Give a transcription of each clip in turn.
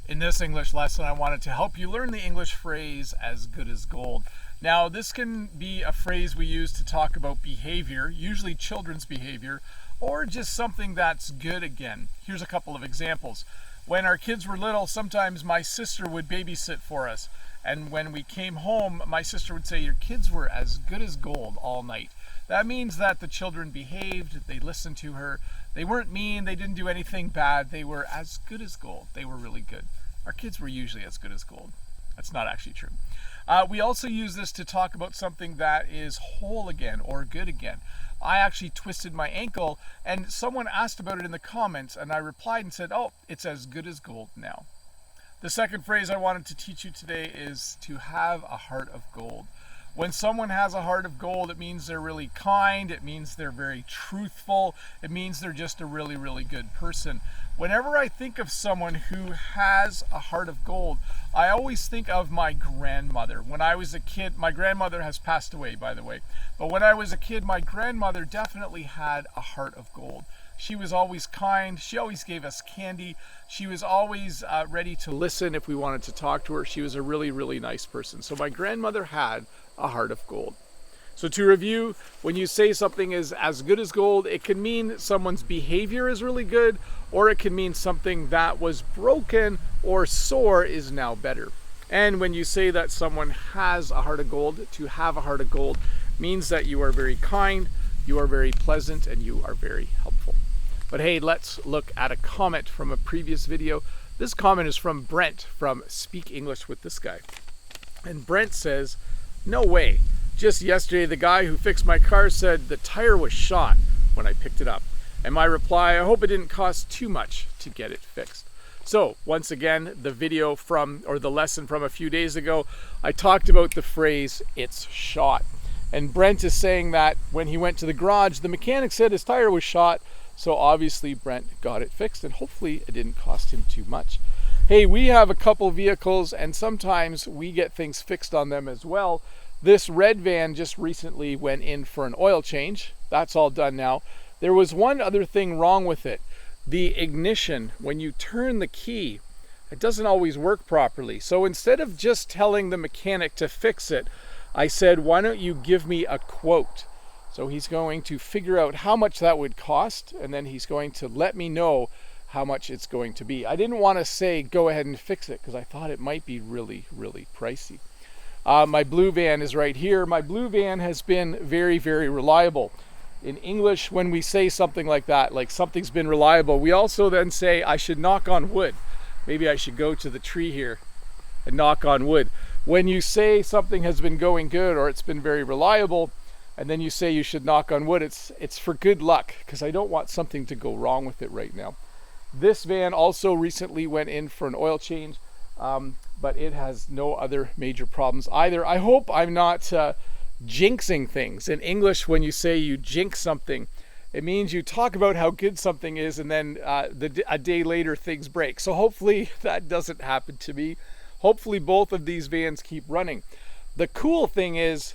In this English lesson, I wanted to help you learn the English phrase, as good as gold. Now, this can be a phrase we use to talk about behavior, usually children's behavior, or just something that's good again. Here's a couple of examples. When our kids were little, sometimes my sister would babysit for us. And when we came home, my sister would say, "Your kids were as good as gold all night." That means that the children behaved, they listened to her, they weren't mean, they didn't do anything bad, they were as good as gold. They were really good. Our kids were usually as good as gold. That's not actually true. We also use this to talk about something that is whole again or good again. I actually twisted my ankle and someone asked about it in the comments and I replied and said, "Oh, it's as good as gold now." The second phrase I wanted to teach you today is to have a heart of gold. When someone has a heart of gold, it means they're really kind, it means they're very truthful, it means they're just a really, really good person. Whenever I think of someone who has a heart of gold, I always think of my grandmother. When I was a kid, my grandmother has passed away, by the way, but when I was a kid, my grandmother definitely had a heart of gold. She was always kind, she always gave us candy, she was always ready to listen if we wanted to talk to her. She was a really, really nice person. So my grandmother had a heart of gold. So to review, when you say something is as good as gold, it can mean someone's behavior is really good, or it can mean something that was broken or sore is now better. And when you say that someone has a heart of gold, to have a heart of gold means that you are very kind, you are very pleasant, and you are very helpful. But hey, let's look at a comment from a previous video. This comment is from Brent from Speak English with This Guy. And Brent says, "No way. Just yesterday, the guy who fixed my car said the tire was shot when I picked it up. And my reply, I hope it didn't cost too much to get it fixed." So once again, the video from, or the lesson from a few days ago, I talked about the phrase, "it's shot." And Brent is saying that when he went to the garage, the mechanic said his tire was shot. So obviously Brent got it fixed and hopefully it didn't cost him too much. Hey, we have a couple vehicles and sometimes we get things fixed on them as well. This red van just recently went in for an oil change. That's all done now. There was one other thing wrong with it. The ignition, when you turn the key, it doesn't always work properly. So instead of just telling the mechanic to fix it, I said, "Why don't you give me a quote?" So he's going to figure out how much that would cost, and then he's going to let me know how much it's going to be. I didn't want to say, "Go ahead and fix it," because I thought it might be really, really pricey. My blue van is right here. My blue van has been very, very reliable. In English, when we say something like that, like something's been reliable, we also then say, "I should knock on wood." Maybe I should go to the tree here and knock on wood. When you say something has been going good or it's been very reliable, and then you say you should knock on wood, it's for good luck, because I don't want something to go wrong with it right now. This van also recently went in for an oil change, but it has no other major problems either. I hope I'm not jinxing things. In English, when you say you jinx something, it means you talk about how good something is and then a day later things break. So hopefully that doesn't happen to me. Hopefully both of these vans keep running. The cool thing is,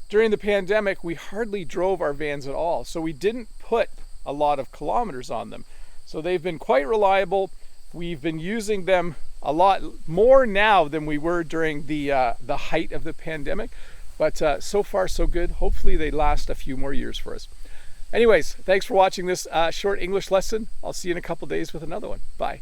during the pandemic, we hardly drove our vans at all. So we didn't put a lot of kilometers on them. So they've been quite reliable. We've been using them a lot more now than we were during the height of the pandemic. But so far so good. Hopefully they last a few more years for us. Anyways, thanks for watching this short English lesson. I'll see you in a couple days with another one. Bye.